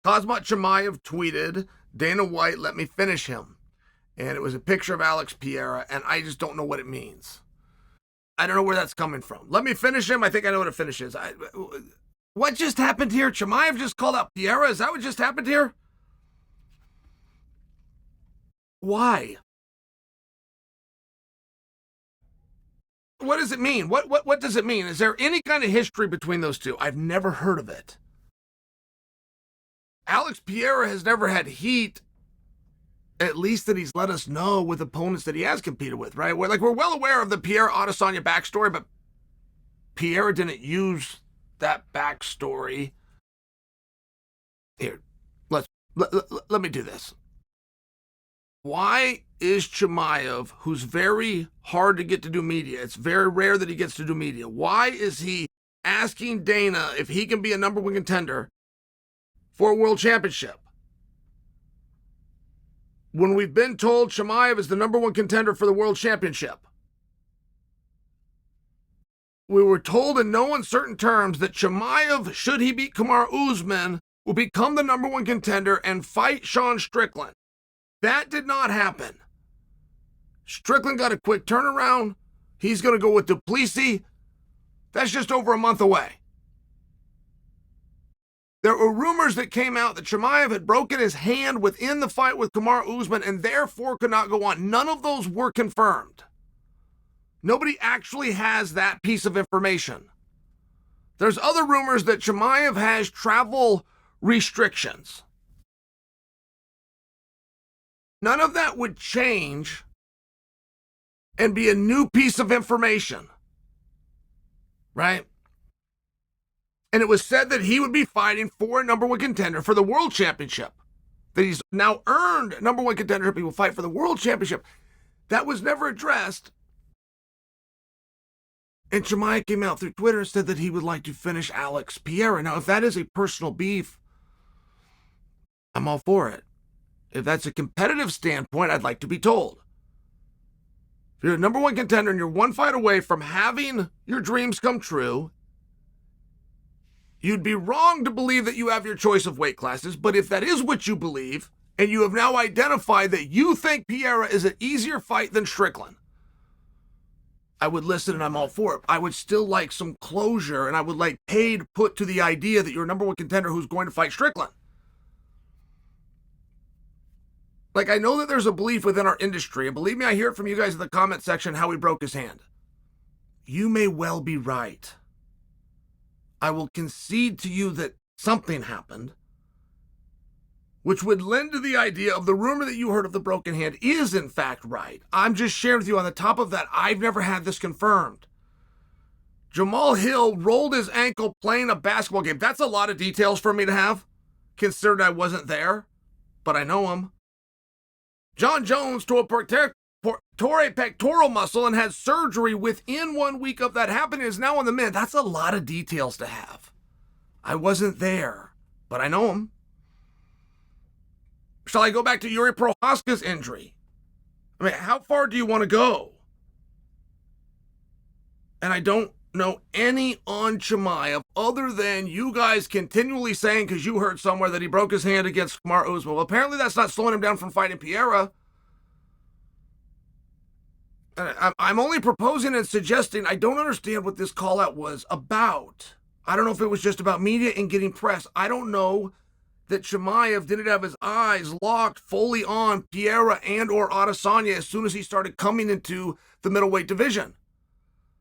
Khamzat Chimaev tweeted, Dana White, let me finish him. And it was a picture of Alex Pereira, and I just don't know what it means. I don't know where that's coming from. Let me finish him. I think I know what a finish is. What just happened here? Chimaev just called out Pereira? Is that what just happened here? Why? What does it mean? What does it mean? Is there any kind of history between those two? I've never heard of it. Alex Pereira has never had heat, at least that he's let us know, with opponents that he has competed with, right? We're well aware of the Pereira Adesanya backstory, but Pereira didn't use that backstory. Here, let me do this. Why is Chimaev, who's very hard to get to do media, it's very rare that he gets to do media, why is he asking Dana if he can be a number one contender for a world championship, when we've been told Chimaev is the number one contender for the world championship? We were told in no uncertain terms that Chimaev, should he beat Kamaru Usman, will become the number one contender and fight Sean Strickland. That did not happen. Strickland got a quick turnaround. He's going to go with Duplessis. That's just over a month away. There were rumors that came out that Chimaev had broken his hand within the fight with Kamaru Usman and therefore could not go on. None of those were confirmed. Nobody actually has that piece of information. There's other rumors that Chimaev has travel restrictions. None of that would change and be a new piece of information, right? And it was said that he would be fighting for a number one contender for the world championship, that he's now earned number one contendership. He will fight for the world championship. That was never addressed. And Chimaev came out through Twitter and said that he would like to finish Alex Pereira. Now, if that is a personal beef, I'm all for it. If that's a competitive standpoint, I'd like to be told. If you're a number one contender and you're one fight away from having your dreams come true, you'd be wrong to believe that you have your choice of weight classes. But if that is what you believe, and you have now identified that you think Pereira is an easier fight than Strickland, I would listen, and I'm all for it. I would still like some closure, and I would like paid put to the idea that you're a number one contender who's going to fight Strickland. Like, I know that there's a belief within our industry, and believe me, I hear it from you guys in the comment section how he broke his hand. You may well be right. I will concede to you that something happened, which would lend to the idea of the rumor that you heard of the broken hand is in fact right. I'm just sharing with you on the top of that, I've never had this confirmed. Jamal Hill rolled his ankle playing a basketball game. That's a lot of details for me to have, considering I wasn't there, but I know him. Jon Jones tore a pectoral muscle and had surgery within 1 week of that happening, is now on the mend. That's a lot of details to have. I wasn't there, but I know him. Shall I go back to Yuri Prohaska's injury? I mean, how far do you want to go? And I don't know any on Chimaev other than you guys continually saying, because you heard somewhere, that he broke his hand against Kamaru Usman. Well, apparently that's not slowing him down from fighting Pereira. I'm only proposing and suggesting. I don't understand what this call out was about. I don't know if it was just about media and getting press. I don't know that Chimaev didn't have his eyes locked fully on Pereira and or Adesanya as soon as he started coming into the middleweight division.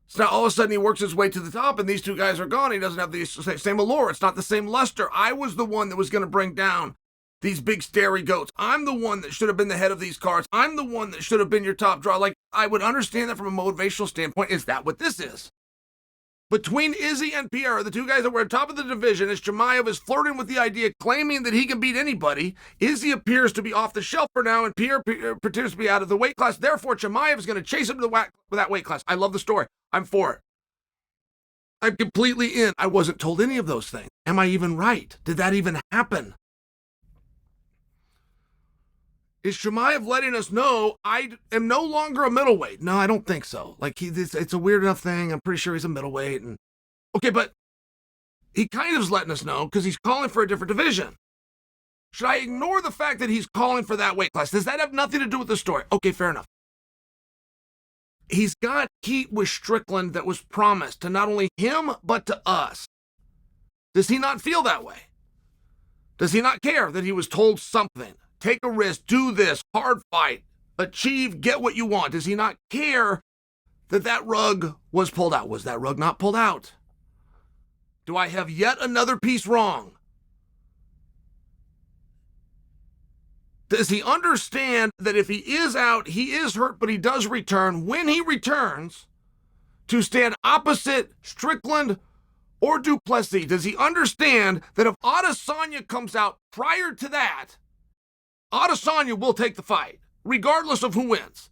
So now all of a sudden he works his way to the top and these two guys are gone. He doesn't have the same allure. It's not the same luster. I was the one that was going to bring down these big starey goats. I'm the one that should have been the head of these cards. I'm the one that should have been your top draw. Like, I would understand that from a motivational standpoint. Is that what this is? Between Izzy and Pereira, the two guys that were at top of the division, as Chimaev is flirting with the idea, claiming that he can beat anybody, Izzy appears to be off the shelf for now, and Pereira appears to be out of the weight class. Therefore, Chimaev is going to chase him to that weight class. I love the story. I'm for it. I'm completely in. I wasn't told any of those things. Am I even right? Did that even happen? Is Chimaev letting us know I am no longer a middleweight? No, I don't think so. Like, it's a weird enough thing. I'm pretty sure he's a middleweight. And okay, but he kind of is letting us know because he's calling for a different division. Should I ignore the fact that he's calling for that weight class? Does that have nothing to do with the story? Okay, fair enough. He's got heat with Strickland that was promised to not only him, but to us. Does he not feel that way? Does he not care that he was told something? Take a risk, do this, hard fight, achieve, get what you want. Does he not care that that rug was pulled out? Was that rug not pulled out? Do I have yet another piece wrong? Does he understand that if he is out, he is hurt, but he does return when he returns to stand opposite Strickland or Duplessis? Does he understand that if Adesanya comes out prior to that, Adesanya will take the fight, regardless of who wins?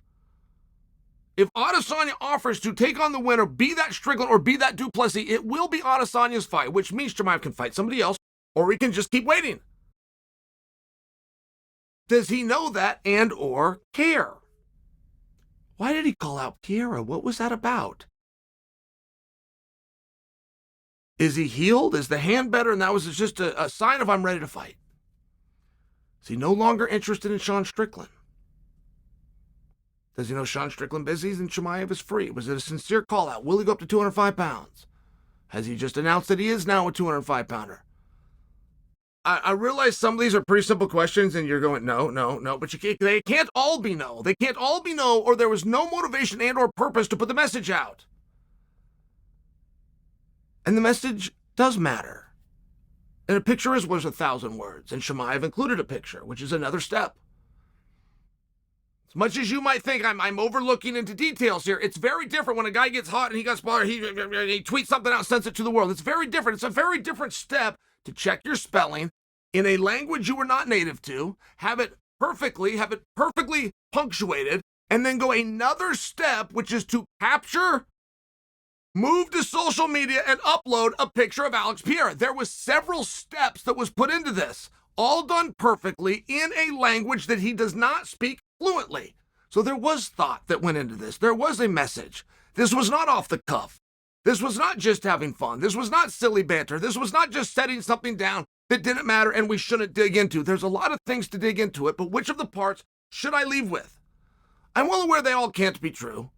If Adesanya offers to take on the winner, be that Strickland or be that Duplessis, it will be Adesanya's fight, which means Chimaev can fight somebody else, or he can just keep waiting. Does he know that and or care? Why did he call out Pereira? What was that about? Is he healed? Is the hand better? And that was just a sign of I'm ready to fight. Is he no longer interested in Sean Strickland? Does he know Sean Strickland busy and Chimaev is free? Was it a sincere call out? Will he go up to 205 pounds? Has he just announced that he is now a 205-pounder? I realize some of these are pretty simple questions, and you're going, no, but they can't all be no. They can't all be no, or there was no motivation and or purpose to put the message out. And the message does matter. And a picture is worth 1,000 words, and Chimaev included a picture, which is another step. As much as you might think I'm overlooking into details here, it's very different when a guy gets hot and he got spotted, he tweets something out and sends it to the world. It's very different. It's a very different step to check your spelling in a language you were not native to, have it perfectly punctuated, and then go another step, which is to capture, move to social media, and upload a picture of Alex Pereira. There was several steps that was put into this, all done perfectly in a language that he does not speak fluently. So there was thought that went into this. There was a message. This was not off the cuff. This was not just having fun. This was not silly banter. This was not just setting something down that didn't matter and we shouldn't dig into. There's a lot of things to dig into it, but which of the parts should I leave with? I'm well aware they all can't be true.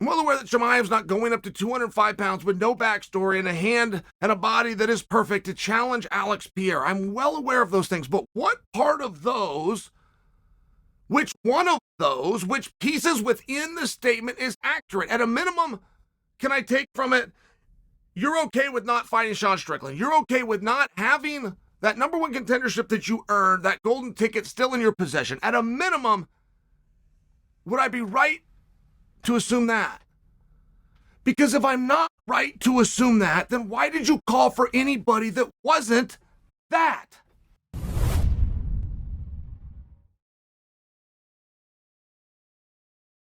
I'm well aware that Chimaev's not going up to 205 pounds with no backstory and a hand and a body that is perfect to challenge Alex Pereira. I'm well aware of those things, but what part of those, which one of those, which pieces within the statement is accurate? At a minimum, can I take from it, you're okay with not fighting Sean Strickland. You're okay with not having that number one contendership that you earned, that golden ticket still in your possession. At a minimum, would I be right to assume that? Because if I'm not right to assume that, then why did you call for anybody that wasn't that?